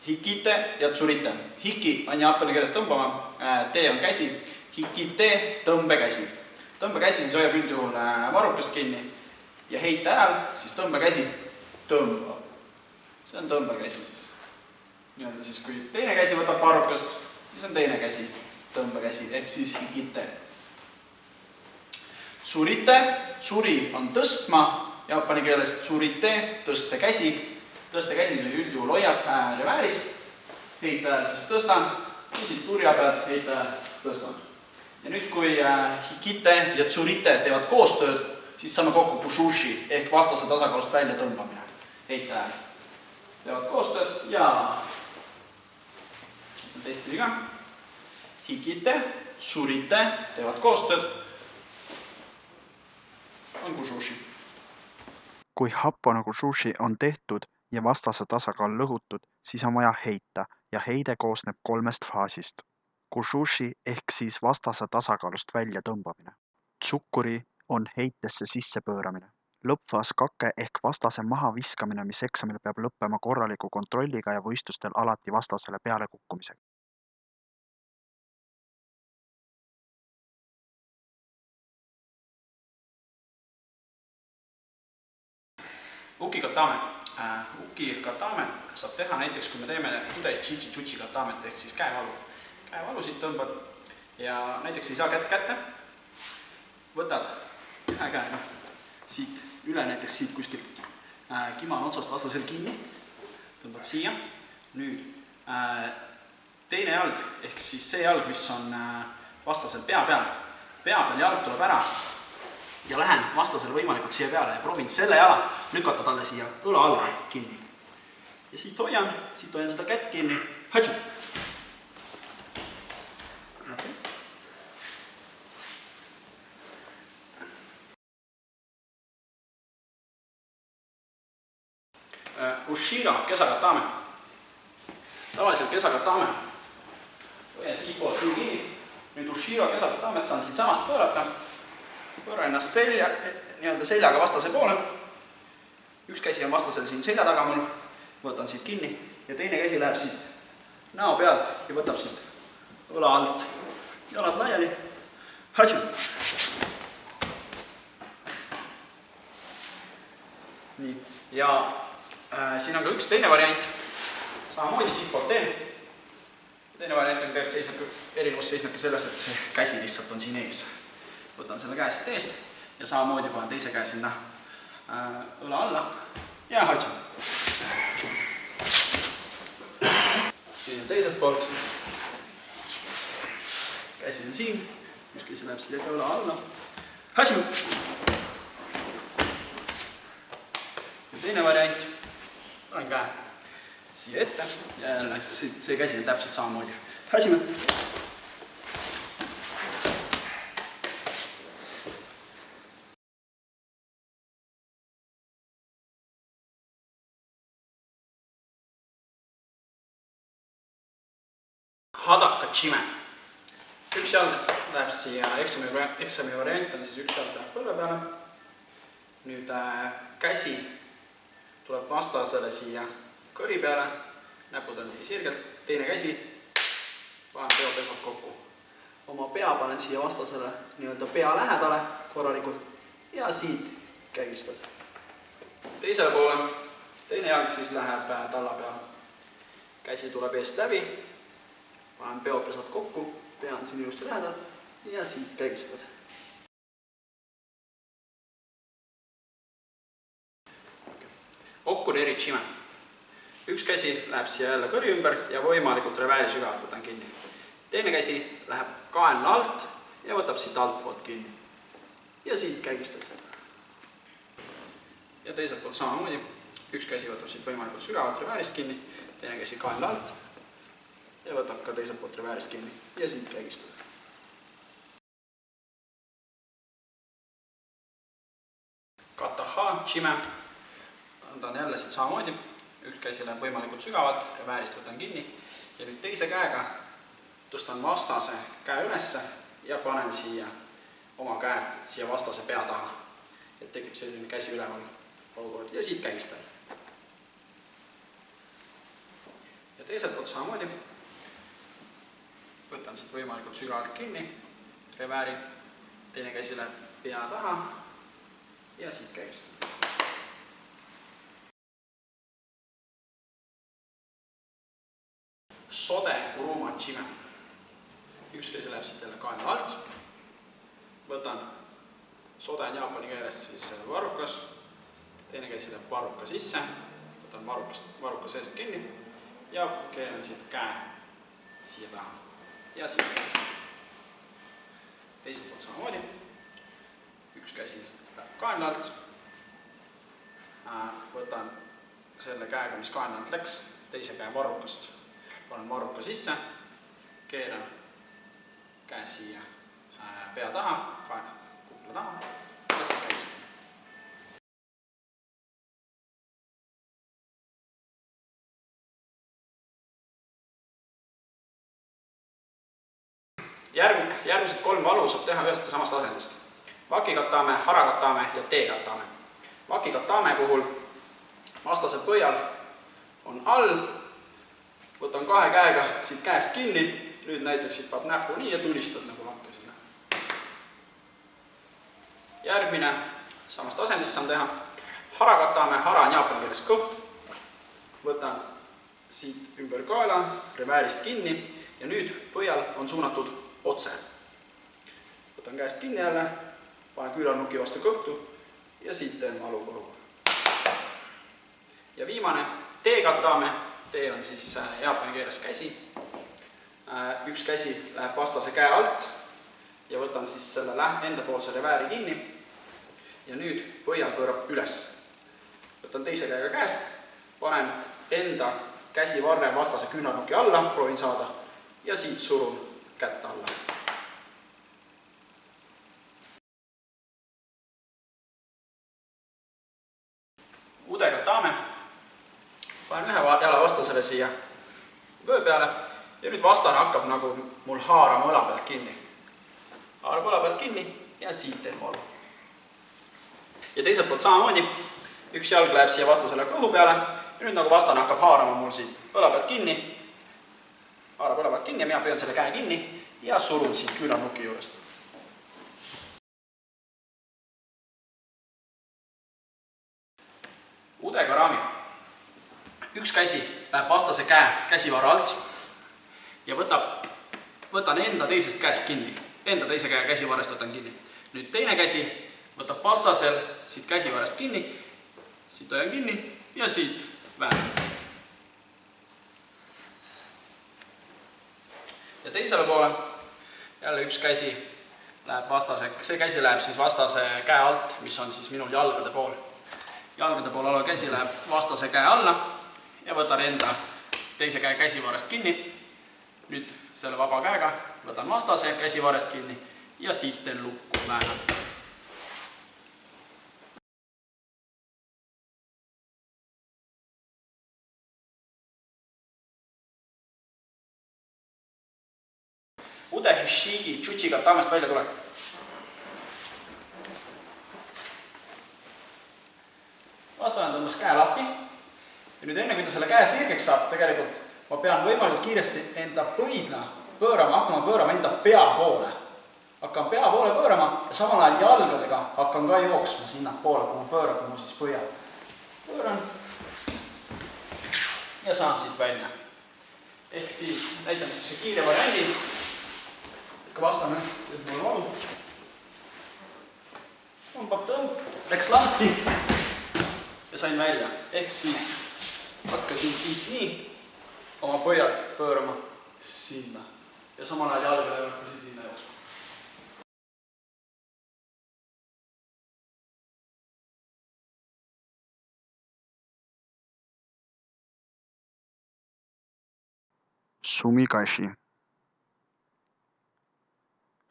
Hikite ja tsurite. Hiki on jaapani keeles tõmbama, tee on käsi. Hikite, tõmbekäsi. Tõmbekäsi siis hoiab üldjuhul varrukast kinni ja heite ajal siis tõmbekäsi tõmbab. See on tõmbekäsi siis. Nii-öelda siis, kui teine käsi võtab varrukast, siis on teine käsi tõmbekäsi, ehk siis hikite. Tsurite, tsuri on tõstma, jaapani keeles tsurite, tõste käsi. Tõste käsi üldjuhul hoiab reväärist, heite ajal siis tõstan, ja siit turja pealt heite ajal tõstan. Ja nüüd, kui hikite ja tsurite teevad koostööd, siis saame kokku kushushi ehk vastase tasakaalust välja tõmbamine. Heite ajal teevad koostööd ja teistpidi ka. Hikite, tsurite teevad koostööd, on kushushi. Kui happona kushushi on tehtud ja vastase tasakaal lõhutud, siis on vaja heita ja heide koosneb 3 faasist. Kushushi ehk siis vastase tasakaalust välja tõmbamine. Tsukuri on heitesse sisse pööramine. Lõppfaas kake ehk vastase maha viskamine, mis eksamil peab lõppema korraliku kontrolliga ja võistlustel alati vastasele peale kukkumisega. Ukikatame. Ukikatame saab teha näiteks, kui me teeme chichi-chuchi katamet ehk siis käevalu. Käevalu siit tõmbad ja näiteks ei saa kätt kätte. Võtad ühe käega siit üle, näiteks siit kuskilt kiman otsast vastasel kinni. Tõmbad siia. Nüüd teine jalg ehk siis see jalg, mis on vastasel pea peal. Pea peal jalg tuleb ära ja lähen vastasele võimalikult siia peale ja proovin selle jala lükata talle siia õla alla kinni. Ja siit hoian seda kätt kinni. Hatsu! Ushira kesakatame. Tavaliselt kesakatame. Hoian siit poolt siin kinni. Nüüd Ushira kesakatamet saan siit samast pöörata. Pööra ennast seljaga vastase poole. Üks käsi on vastasel siin selja taga mul. Võtan siit kinni ja teine käsi läheb siit näo pealt ja võtab siit õla alt. Jalad laiali. Hatsu! Nii. Ja siin on ka üks teine variant. Samamoodi siit poolt teen. Teine variant on tegelikult erinevus seisnebki sellest, et see käsi lihtsalt on siin ees. Võtan selle käe siit eest ja samamoodi panen teise käe sinna õla alla ja hatsu. Siin teiselt poolt. Käsi on siin, üks käsi läheb siia õla alla. Hatsu! Ja teine variant. Panen käe siia ette ja jälle see käsi on täpselt samamoodi. Hatsu! Hadaka chime. Üks jalg läheb siia, eksami variant on siis üks jalg läheb põlve peale. Nüüd käsi tuleb vastasele siia kõri peale, näpud on nii sirgelt, teine käsi, panen peopesad kokku. Oma pea panen siia vastasele nii-öelda pea lähedale korralikult ja siit kägistad. Teisele poole, teine jalg siis läheb talla peale. Käsi tuleb eest läbi. Panen peopesad kokku, pean siin ilusti lähedal ja siit kägistad. Okkuneri chime. Üks käsi läheb siia jälle kõri ümber ja võimalikult revääri sügavalt võtan kinni. Teine käsi läheb kaenla alt ja võtab siit alt poolt kinni. Ja siit kägistad. Ja teiselt poolt samamoodi. Üks käsi võtab siit võimalikult sügavalt reväärist kinni, teine käsi kaenla alt. Ja võtab ka teiselt poolt reväärist kinni ja siit kägistad. Kataha, chime. Andan jälle siit samamoodi. Üks käsi läheb võimalikult sügavalt, reväärist võtan kinni. Ja nüüd teise käega tõstan vastase käe ülesse ja panen siia oma käe siia vastase pea taha. Et tekib selline käsi üleval olukord ja siit kägistan. ja teiselt poolt samamoodi võtan siit võimalikult sügavalt kinni, revääri, teine käsi läheb pea taha ja siit kägistan. Sode kuruma chime. Üks käsi läheb siit jälle kaela alt. Võtan, sode on jaapani keeles siis varrukas, teine käsi läheb varruka sisse, võtan varruka seest kinni ja keeran siit käe siia taha ja siit kägistan. Teiselt poolt samamoodi, üks käsi läheb kaela alt, võtan selle käega, mis kaela alt läks, teise käe varrukast, panen varruka sisse, keeran käe siia pea taha, kukla taha ja siit kägistan. Järgmised 3 valu saab teha ühest ja samast asendist. Vakikatame, harakatame ja teekatame. Vakikatame puhul vastasel põial on all, võtan 2 käega siit käest kinni, nüüd näiteks siit paneb näpu nii ja tulistad nagu vakkesile. Järgmine samast asendist saan teha. Harakatame, hara on jaapani keeles kõht. Võtan siit ümber kaela, reväärist kinni ja nüüd põial on suunatud otse. Võtan käest kinni jälle, panen küünarnuki vastu kõhtu ja siit teen valu kõhuga. Ja viimane, teekatame. Tee on siis jaapani keeles käsi. Üks käsi läheb vastase käe alt ja võtan siis selle endapoolse revääri kinni. Ja nüüd põial pöörab üles. Võtan teise käega käest, panen enda käsivarre vastase küünarnuki alla, proovin saada ja siit surun kätt alla. Udekatame. Panen ühe jala vastasele siia vöö peale ja nüüd vastane hakkab nagu mul haarama õla pealt kinni. Haarab õla pealt kinni ja siit teen valu. Ja teiselt poolt samamoodi, üks jalg läheb siia vastasele kõhu peale ja nüüd nagu vastane hakkab haarama mul siit õla pealt kinni, haarab õla pealt kinni ja mina püüan selle käe kinni ja surun siit küünarnuki juurest. Udekarami. Üks käsi läheb vastase käe käsivarra alt ja võtan enda teisest käest kinni. Enda teise käe käsivarrest võtan kinni. Nüüd teine käsi võtab vastasel siit käsivarrest kinni, siit hoian kinni ja siit väändan. Ja teisele poole jälle üks käsi läheb see käsi läheb siis vastase käe alt, mis on siis minul jalgade pool. Jalgade pool olev käsi läheb vastase käe alla ja võtan enda teise käe käsivarrest kinni. Nüüd selle vaba käega võtan vastase käsivarrest kinni ja siit teen lukku väänan. Udehishigi tšutšikatamest välja tuleb. Vastane tõmbas käe lahti ja nüüd enne, kui ta selle käe sirgeks saab, tegelikult ma pean võimalikult kiiresti enda põidla hakkama pöörama enda pea poole. Hakkan pea poole pöörama ja samal ajal jalgadega hakkan ka jooksma sinna poole, kuhu pöörab mu siis põia. Pööran ja saan siit välja. Ehk siis näitan see kiire variandi, et kui vastane, et mul valu. Tõmbab tõmb, läks lahti ja sain välja. Ehk siis hakkasin siit nii oma põialt pöörama sinna ja samal ajal jalgadega hakkasin sinna jooksma. Sumigaeshi.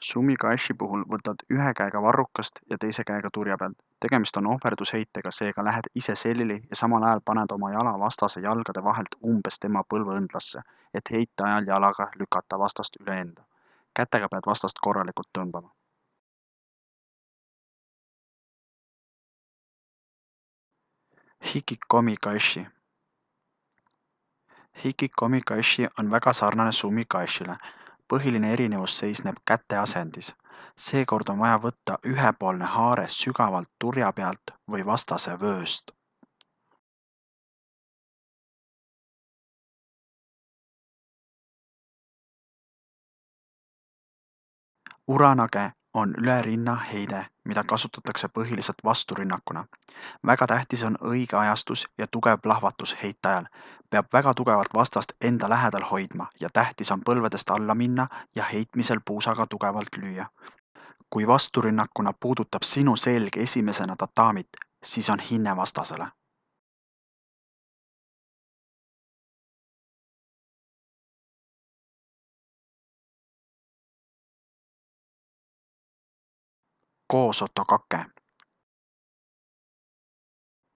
Sumigaeshi puhul võtad ühe käega varrukast ja teise käega turja pealt. Tegemist on ohverdusheitega, seega lähed ise selili ja samal ajal paned oma jala vastase jalgade vahelt umbes tema põlveõndlasse, et heite ajal jalaga lükata vastast üle enda. Kätega pead vastast korralikult tõmbama. Hikikomi gaeshi. Hikikomi kashi on väga sarnane sumi kashile. Põhiline erinevus seisneb käte asendis. Seekord on vaja võtta ühepoolne haare sügavalt turja pealt või vastase vööst. Uranage on üle rinna heide, mida kasutatakse põhiliselt vasturünnakuna. Väga tähtis on õige ajastus ja tugev plahvatus heite ajal. Peab väga tugevalt vastast enda lähedal hoidma ja tähtis on põlvedest alla minna ja heitmisel puusaga tugevalt lüüa. Kui vasturünnakuna puudutab sinu selg esimesena tatamit, siis on hinne vastasele. Koosotokake.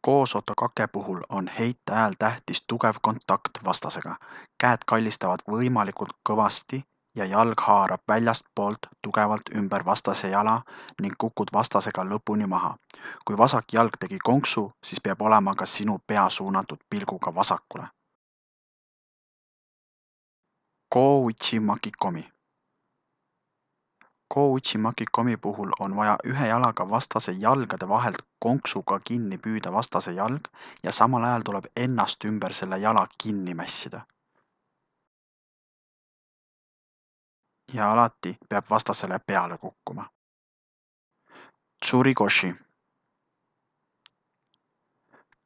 Koosotokake puhul on heite ajal tähtis tugev kontakt vastasega. Käed kallistavad võimalikult kõvasti ja jalg haarab väljastpoolt tugevalt ümber vastase jala ning kukud vastasega lõpuni maha. Kui vasak jalg tegi konksu, siis peab olema ka sinu pea suunatud pilguga vasakule. Kouchi-makikomi. Kouchi-makikomi puhul on vaja ühe jalaga vastase jalgade vahelt konksuga kinni püüda vastase jalg ja samal ajal tuleb ennast ümber selle jala kinni mässida. Ja alati peab vastasele peale kukkuma. Tsurikoshi.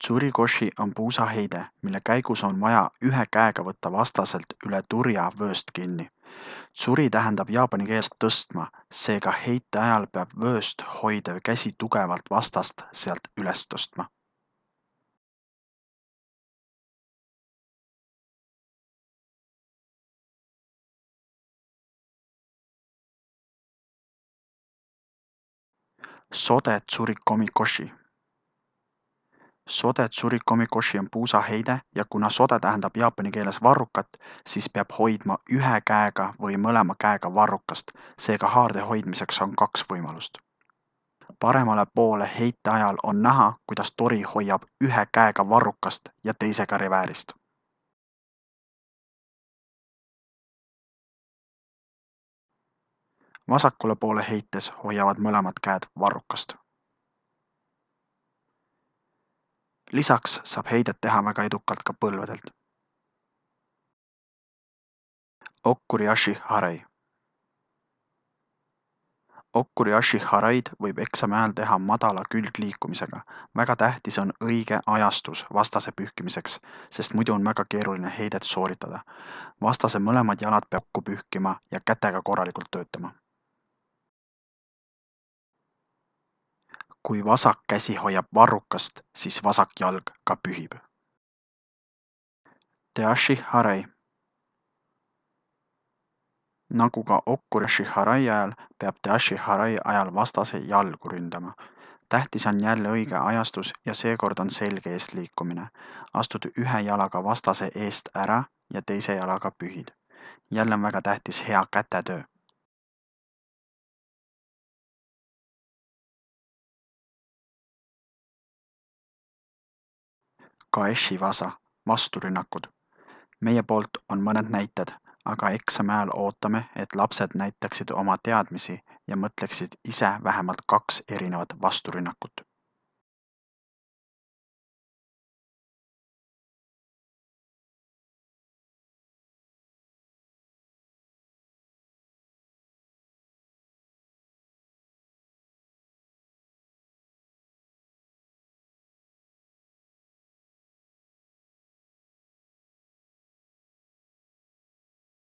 Tsurikoshi on puusaheide, mille käigus on vaja ühe käega võtta vastaselt üle turja vööst kinni. Tsuri tähendab jaapani keeles tõstma, seega heite ajal peab vööst hoidev käsi tugevalt vastast sealt üles tõstma. Sode tsurikomi koshi. Sode tsurikomi koshi on puusaheide ja kuna sode tähendab jaapani keeles varrukat, siis peab hoidma ühe käega või mõlema käega varrukast, seega haarde hoidmiseks on 2 võimalust. Paremale poole heite ajal on näha, kuidas tori hoiab ühe käega varrukast ja teisega reväärist. Vasakule poole heites hoiavad mõlemad käed varrukast. Lisaks saab heidet teha väga edukalt ka põlvedelt. Okkuri-ashi harei. Okkuri-ashi hareid võib eksami ajal teha madala külgliikumisega. Väga tähtis on õige ajastus vastase pühkimiseks, sest muidu on väga keeruline heidet sooritada. Vastase mõlemad jalad peab kokku pühkima ja kätega korralikult töötama. Kui vasak käsi hoiab varrukast, siis vasak jalg ka pühib. Te-ashi harei. Nagu ka okkuri-ashi harei ajal, peab te-ashi harei ajal vastase jalgu ründama. Tähtis on jälle õige ajastus ja seekord on selge eestliikumine. Astud ühe jalaga vastase eest ära ja teise jalaga pühid. Jälle on väga tähtis hea kätetöö. Kaeshi-wasa, vasturünnakud. Meie poolt on mõned näited, aga eksami ajal ootame, et lapsed näitaksid oma teadmisi ja mõtleksid ise vähemalt 2 erinevat vasturünnakut.